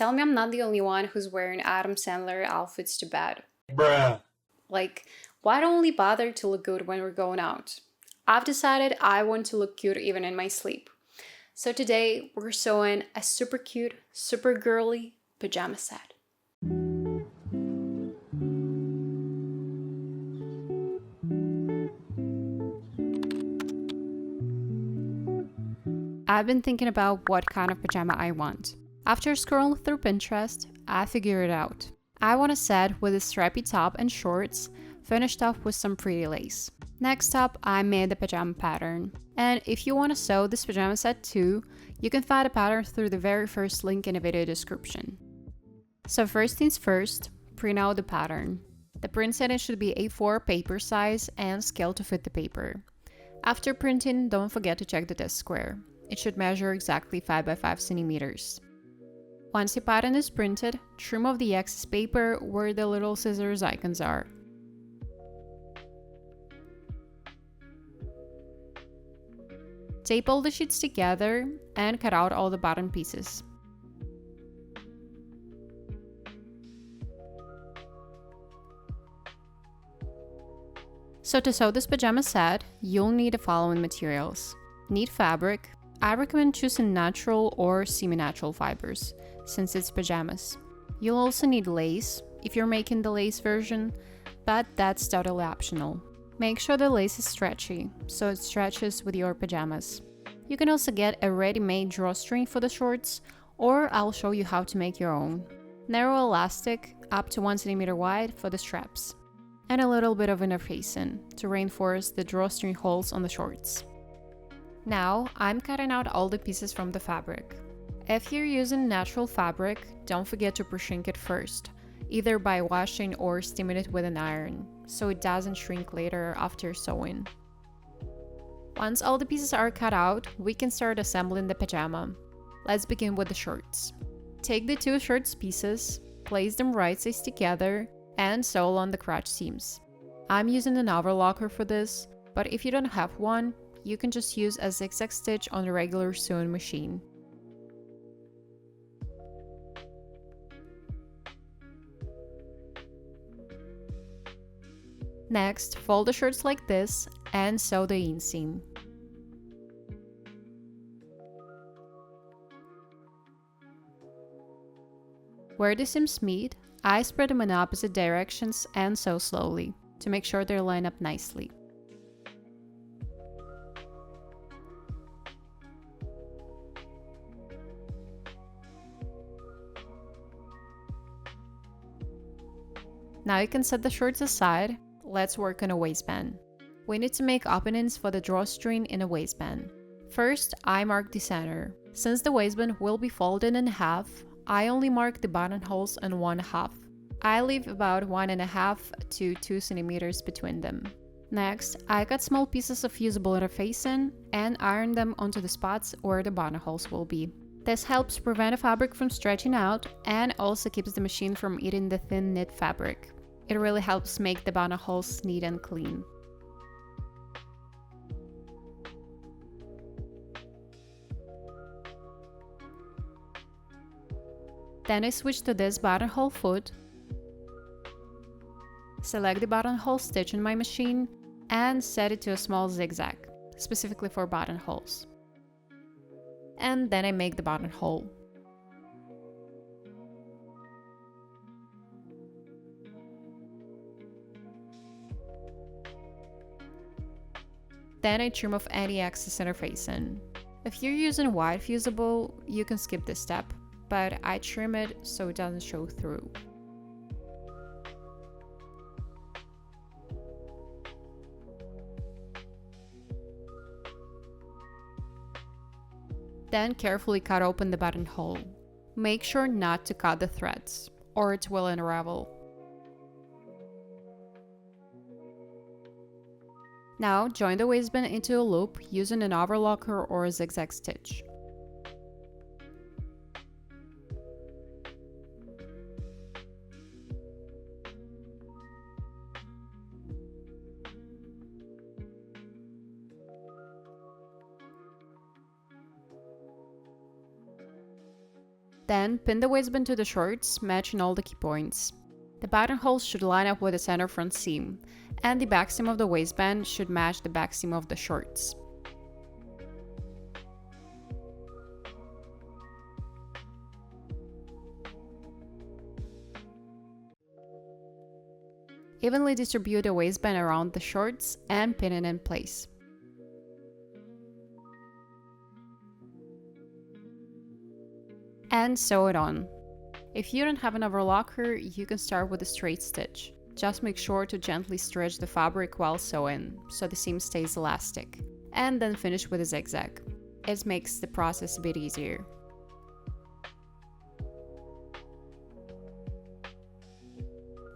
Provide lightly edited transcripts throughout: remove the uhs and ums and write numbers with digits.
tell me I'm not the only one who's wearing Adam Sandler outfits to bed. Bruh. Like, why only bother to look good when we're going out? I've decided I want to look cute even in my sleep. So today we're sewing a super cute, super girly pajama set. I've been thinking about what kind of pajama I want. After scrolling through Pinterest, I figured it out. I want a set with a strappy top and shorts, finished off with some pretty lace. Next up, I made the pajama pattern. And if you want to sew this pajama set too, you can find a pattern through the very first link in the video description. So first things first, print out the pattern. The print setting should be A4 paper size and scale to fit the paper. After printing, don't forget to check the test square. It should measure exactly 5 by 5 centimeters. Once your pattern is printed, trim off the excess paper where the little scissors icons are. Tape all the sheets together and cut out all the bottom pieces. So to sew this pajama set, you'll need the following materials. Need fabric. I recommend choosing natural or semi-natural fibers, since it's pajamas. You'll also need lace, if you're making the lace version, but that's totally optional. Make sure the lace is stretchy, so it stretches with your pajamas. You can also get a ready-made drawstring for the shorts, or I'll show you how to make your own. Narrow elastic, up to 1 cm wide for the straps. And a little bit of interfacing to reinforce the drawstring holes on the shorts. Now, I'm cutting out all the pieces from the fabric. If you're using natural fabric, don't forget to pre-shrink it first, either by washing or steaming it with an iron, so it doesn't shrink later after sewing. Once all the pieces are cut out, we can start assembling the pajama. Let's begin with the shorts. Take the two shorts pieces, place them right sides together, and sew along the crotch seams. I'm using an overlocker for this, but if you don't have one, you can just use a zigzag stitch on a regular sewing machine. Next, fold the shirts like this and sew the inseam. Where the seams meet, I spread them in opposite directions and sew slowly, to make sure they line up nicely. Now you can set the shorts aside. Let's work on a waistband. We need to make openings for the drawstring in a waistband. First, I mark the center. Since the waistband will be folded in half, I only mark the buttonholes on one half. I leave about 1.5 to 2 centimeters between them. Next, I cut small pieces of fusible interfacing and iron them onto the spots where the buttonholes will be. This helps prevent the fabric from stretching out and also keeps the machine from eating the thin knit fabric. It really helps make the buttonholes neat and clean. Then I switch to this buttonhole foot, select the buttonhole stitch in my machine, and set it to a small zigzag, specifically for buttonholes. And then I make the buttonhole. Then I trim off any excess interfacing. If you're using wide fusible, you can skip this step, but I trim it so it doesn't show through. Then carefully cut open the buttonhole. Make sure not to cut the threads, or it will unravel. Now join the waistband into a loop using an overlocker or a zigzag stitch. Then pin the waistband to the shorts, matching all the key points. The buttonholes should line up with the center front seam, and the back seam of the waistband should match the back seam of the shorts. Evenly distribute the waistband around the shorts and pin it in place. And sew it on. If you don't have an overlocker, you can start with a straight stitch. Just make sure to gently stretch the fabric while sewing, so the seam stays elastic. And then finish with a zigzag. It makes the process a bit easier.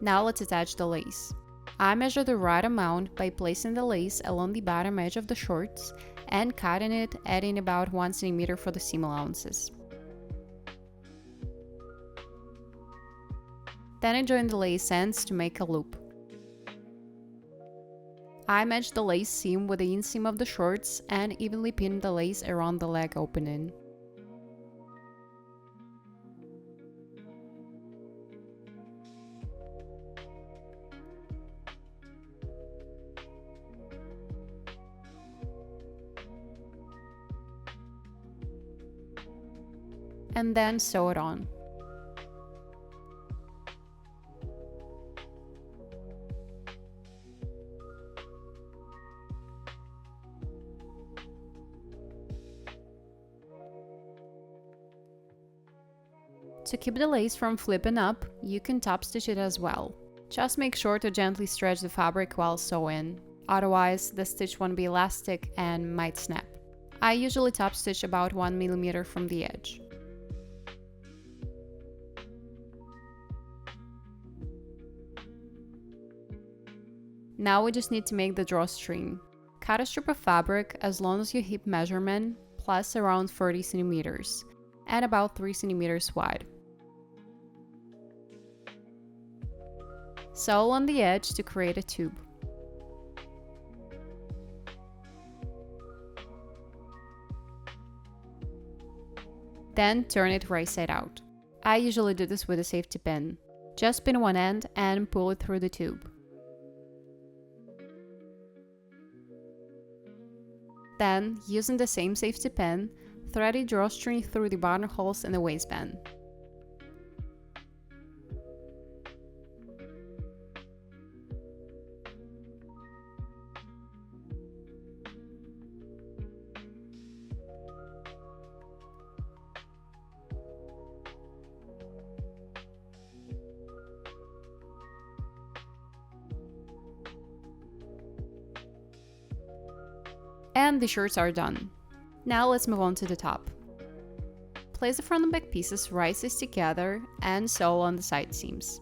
Now let's attach the lace. I measure the right amount by placing the lace along the bottom edge of the shorts and cutting it, adding about 1 cm for the seam allowances. Then I join the lace ends to make a loop. I match the lace seam with the inseam of the shorts and evenly pin the lace around the leg opening. And then sew it on. To keep the lace from flipping up, you can top stitch it as well. Just make sure to gently stretch the fabric while sewing, otherwise the stitch won't be elastic and might snap. I usually top stitch about 1 mm from the edge. Now we just need to make the drawstring. Cut a strip of fabric as long as your hip measurement, plus around 40 cm, and about 3 cm wide. Sew on the edge to create a tube. Then turn it right side out. I usually do this with a safety pin. Just pin one end and pull it through the tube. Then, using the same safety pin, thread a drawstring through the buttonholes in the waistband. And the shirts are done. Now let's move on to the top. Place the front and back pieces right sides together and sew on the side seams.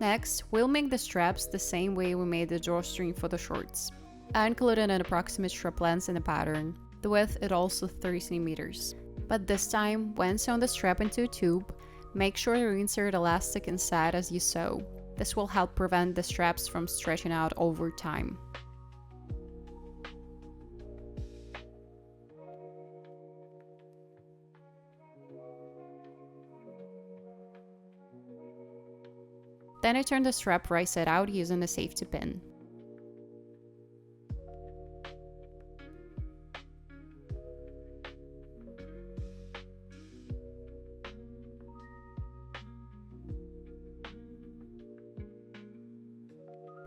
Next, we'll make the straps the same way we made the drawstring for the shorts. I included an approximate strap length in the pattern. The width is also 30 cm. But this time, when sewing the strap into a tube, make sure to insert elastic inside as you sew. This will help prevent the straps from stretching out over time. Then I turn the strap right side out using a safety pin.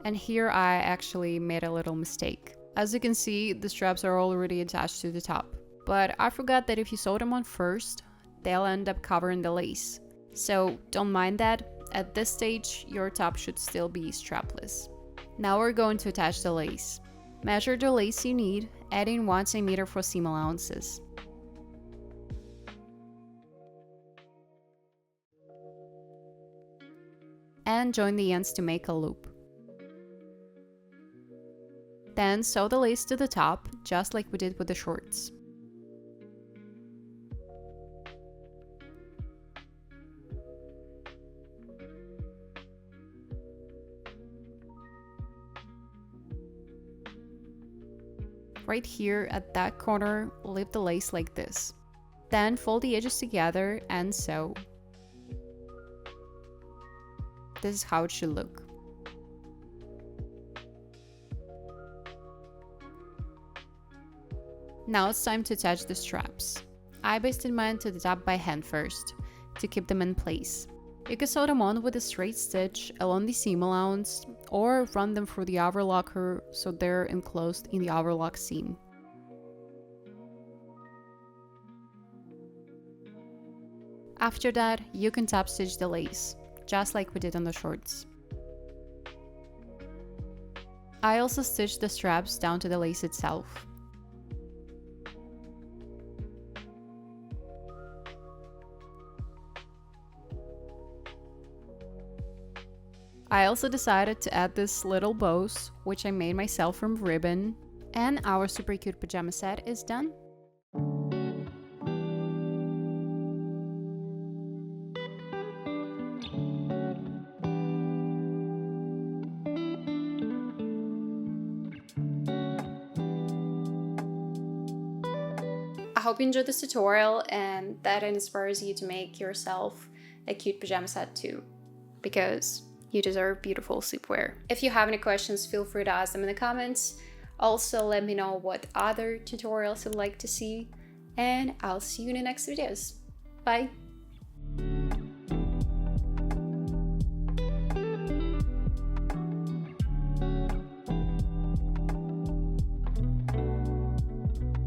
And here I actually made a little mistake. As you can see, the straps are already attached to the top. But I forgot that if you sew them on first, they'll end up covering the lace. So don't mind that. At this stage, your top should still be strapless. Now we're going to attach the lace. Measure the lace you need, adding 1 cm for seam allowances. And join the ends to make a loop. Then sew the lace to the top, just like we did with the shorts. right here at that corner, leave the lace like this. Then fold the edges together and sew. This is how it should look. Now it's time to attach the straps. I basted mine to the top by hand first, to keep them in place. You can sew them on with a straight stitch along the seam allowance, or run them through the overlocker so they're enclosed in the overlock seam. After that, you can top stitch the lace, just like we did on the shorts. I also stitched the straps down to the lace itself. I also decided to add these little bows, which I made myself from ribbon, and our super cute pajama set is done. I hope you enjoyed this tutorial and that inspires you to make yourself a cute pajama set too, because you deserve beautiful sleepwear. If you have any questions, feel free to ask them in the comments. Also, let me know what other tutorials you'd like to see, and I'll see you in the next videos. Bye!